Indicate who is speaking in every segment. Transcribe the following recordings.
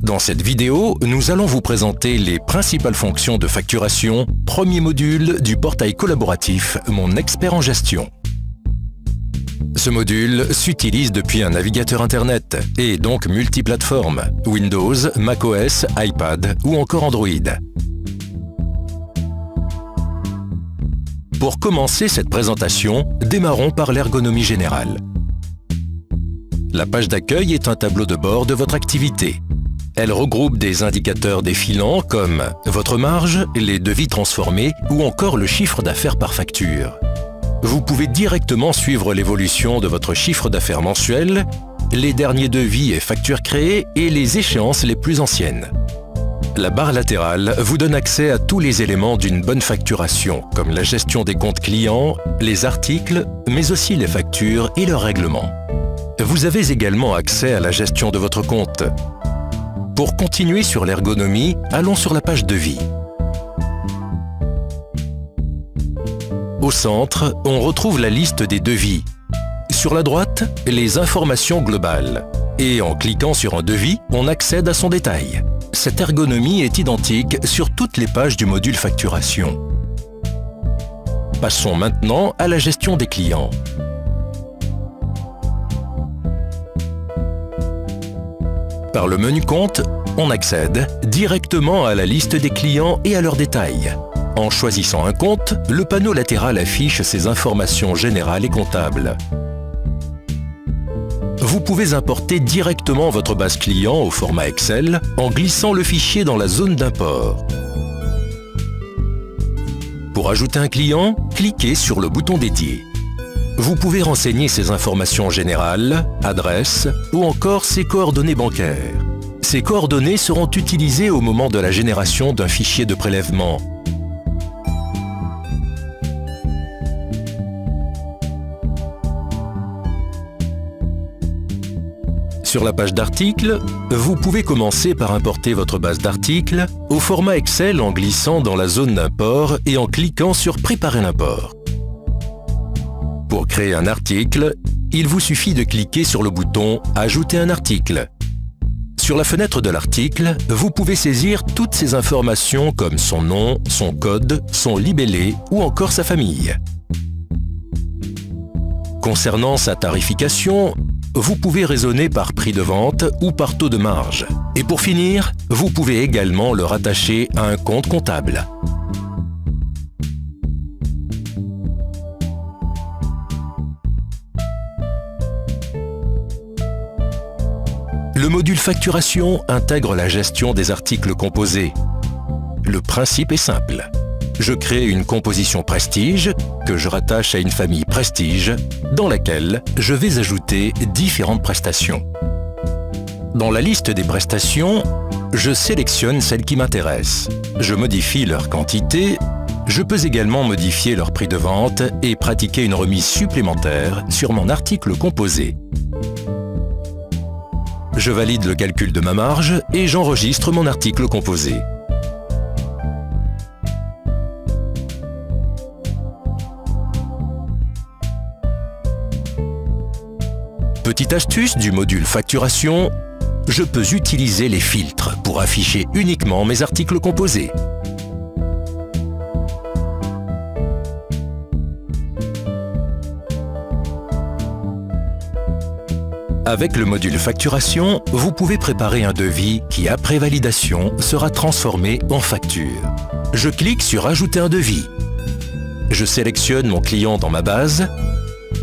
Speaker 1: Dans cette vidéo, nous allons vous présenter les principales fonctions de facturation, premier module du portail collaboratif Mon Expert en Gestion. Ce module s'utilise depuis un navigateur Internet et est donc multiplateforme, Windows, macOS, iPad ou encore Android. Pour commencer cette présentation, démarrons par l'ergonomie générale. La page d'accueil est un tableau de bord de votre activité. Elle regroupe des indicateurs défilants comme votre marge, les devis transformés ou encore le chiffre d'affaires par facture. Vous pouvez directement suivre l'évolution de votre chiffre d'affaires mensuel, les derniers devis et factures créées et les échéances les plus anciennes. La barre latérale vous donne accès à tous les éléments d'une bonne facturation, comme la gestion des comptes clients, les articles, mais aussi les factures et leurs règlements. Vous avez également accès à la gestion de votre compte. Pour continuer sur l'ergonomie, allons sur la page devis. Au centre, on retrouve la liste des devis. Sur la droite, les informations globales. Et en cliquant sur un devis, on accède à son détail. Cette ergonomie est identique sur toutes les pages du module facturation. Passons maintenant à la gestion des clients. Par le menu Compte, on accède directement à la liste des clients et à leurs détails. En choisissant un compte, le panneau latéral affiche ses informations générales et comptables. Vous pouvez importer directement votre base client au format Excel en glissant le fichier dans la zone d'import. Pour ajouter un client, cliquez sur le bouton dédié. Vous pouvez renseigner ses informations générales, adresse ou encore ses coordonnées bancaires. Ces coordonnées seront utilisées au moment de la génération d'un fichier de prélèvement. Sur la page d'articles, vous pouvez commencer par importer votre base d'articles au format Excel en glissant dans la zone d'import et en cliquant sur Préparer l'import. Pour créer un article, il vous suffit de cliquer sur le bouton « Ajouter un article ». Sur la fenêtre de l'article, vous pouvez saisir toutes ces informations comme son nom, son code, son libellé ou encore sa famille. Concernant sa tarification, vous pouvez raisonner par prix de vente ou par taux de marge. Et pour finir, vous pouvez également le rattacher à un compte comptable. Le module facturation intègre la gestion des articles composés. Le principe est simple. Je crée une composition Prestige que je rattache à une famille Prestige dans laquelle je vais ajouter différentes prestations. Dans la liste des prestations, je sélectionne celles qui m'intéressent. Je modifie leur quantité. Je peux également modifier leur prix de vente et pratiquer une remise supplémentaire sur mon article composé. Je valide le calcul de ma marge et j'enregistre mon article composé. Petite astuce du module facturation, je peux utiliser les filtres pour afficher uniquement mes articles composés. Avec le module facturation, vous pouvez préparer un devis qui, après validation, sera transformé en facture. Je clique sur Ajouter un devis. Je sélectionne mon client dans ma base.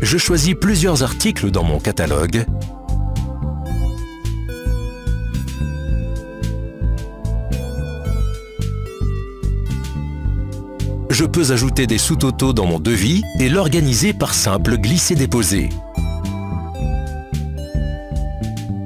Speaker 1: Je choisis plusieurs articles dans mon catalogue. Je peux ajouter des sous-totaux dans mon devis et l'organiser par simple glisser-déposer.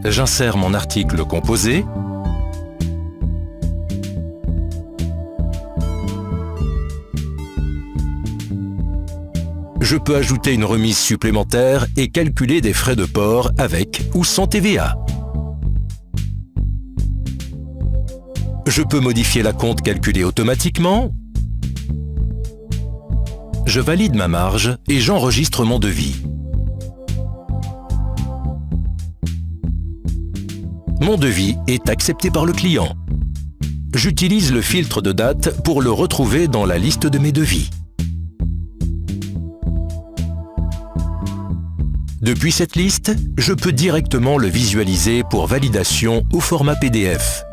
Speaker 1: J'insère mon article composé. Je peux ajouter une remise supplémentaire et calculer des frais de port avec ou sans TVA. je peux modifier l'acompte calculé automatiquement. Je valide ma marge et j'enregistre mon devis. Mon devis est accepté par le client. J'utilise le filtre de date pour le retrouver dans la liste de mes devis. Depuis cette liste, je peux directement le visualiser pour validation au format PDF.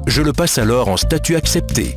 Speaker 1: Je le passe alors en statut accepté.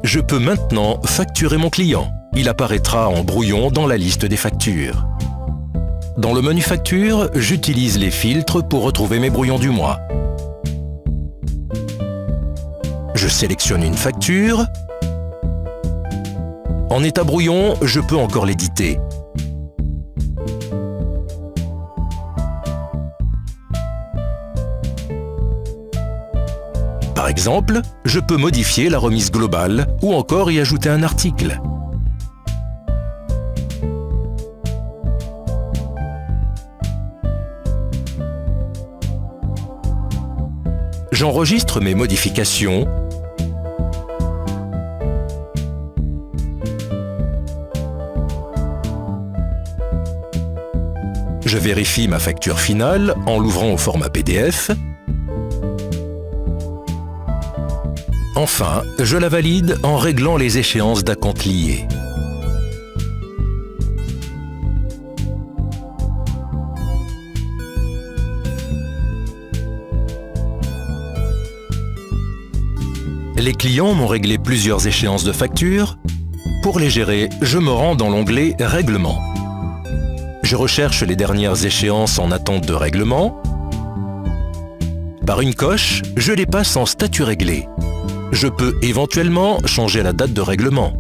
Speaker 1: Je peux maintenant facturer mon client. Il apparaîtra en brouillon dans la liste des factures. Dans le menu Facture, j'utilise les filtres pour retrouver mes brouillons du mois. Je sélectionne une facture. En état brouillon, je peux encore l'éditer. Par exemple, je peux modifier la remise globale ou encore y ajouter un article. J'enregistre mes modifications. Je vérifie ma facture finale en l'ouvrant au format PDF. Enfin, je la valide en réglant les échéances d'acompte liées. Les clients m'ont réglé plusieurs échéances de facture. Pour les gérer, je me rends dans l'onglet « Règlement ». Je recherche les dernières échéances en attente de règlement. Par une coche, je les passe en statut réglé. Je peux éventuellement changer la date de règlement.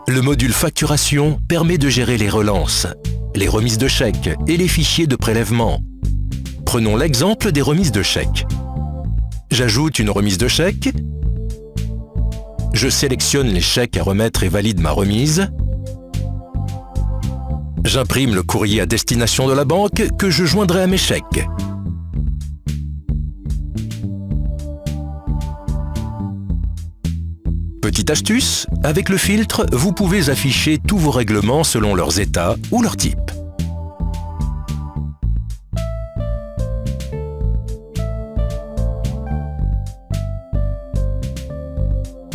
Speaker 1: Le module facturation permet de gérer les relances, les remises de chèques et les fichiers de prélèvement. Prenons l'exemple des remises de chèques. J'ajoute une remise de chèque. Je sélectionne les chèques à remettre et valide ma remise. J'imprime le courrier à destination de la banque que je joindrai à mes chèques. Petite astuce, avec le filtre, vous pouvez afficher tous vos règlements selon leurs états ou leur type.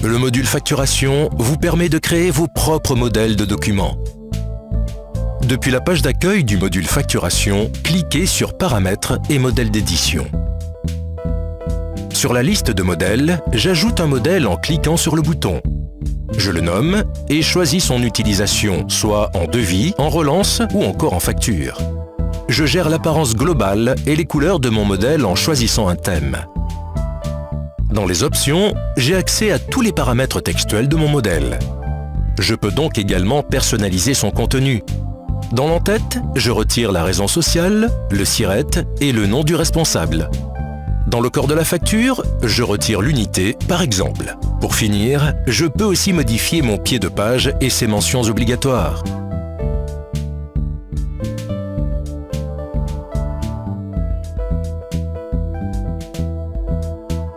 Speaker 1: Le module facturation vous permet de créer vos propres modèles de documents. Depuis la page d'accueil du module facturation, cliquez sur Paramètres et modèles d'édition. Sur la liste de modèles, j'ajoute un modèle en cliquant sur le bouton. Je le nomme et choisis son utilisation, soit en devis, en relance ou encore en facture. Je gère l'apparence globale et les couleurs de mon modèle en choisissant un thème. Dans les options, j'ai accès à tous les paramètres textuels de mon modèle. Je peux donc également personnaliser son contenu. Dans l'entête, je retire la raison sociale, le siret et le nom du responsable. Dans le corps de la facture, je retire l'unité, par exemple. Pour finir, je peux aussi modifier mon pied de page et ses mentions obligatoires.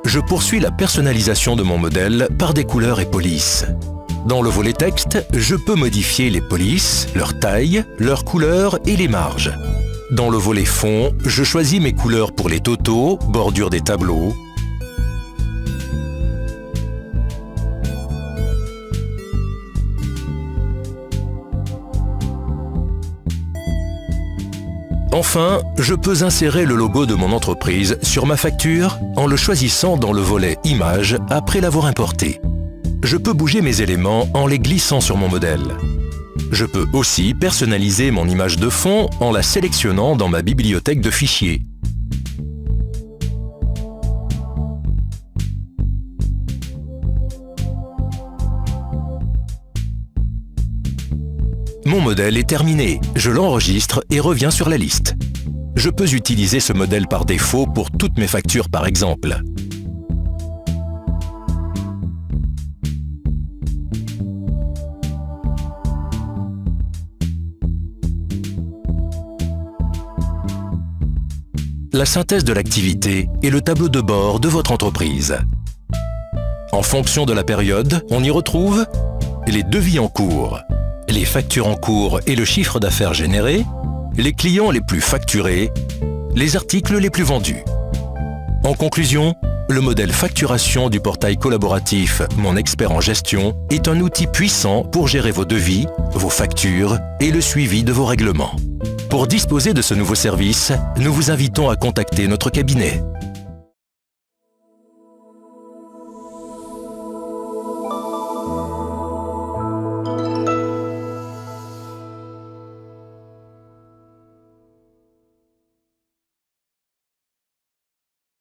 Speaker 1: Je poursuis la personnalisation de mon modèle par des couleurs et polices. Dans le volet texte, je peux modifier les polices, leur taille, leur couleur et les marges. Dans le volet fond, je choisis mes couleurs pour les totaux, bordure des tableaux. Enfin, je peux insérer le logo de mon entreprise sur ma facture en le choisissant dans le volet Images après l'avoir importé. Je peux bouger mes éléments en les glissant sur mon modèle. Je peux aussi personnaliser mon image de fond en la sélectionnant dans ma bibliothèque de fichiers. Mon modèle est terminé, je l'enregistre et reviens sur la liste. Je peux utiliser ce modèle par défaut pour toutes mes factures par exemple. la synthèse de l'activité et le tableau de bord de votre entreprise. En fonction de la période, on y retrouve les devis en cours, les factures en cours et le chiffre d'affaires généré, les clients les plus facturés, les articles les plus vendus. En conclusion, le modèle facturation du portail collaboratif Mon Expert en Gestion est un outil puissant pour gérer vos devis, vos factures et le suivi de vos règlements. Pour disposer de ce nouveau service, nous vous invitons à contacter notre cabinet.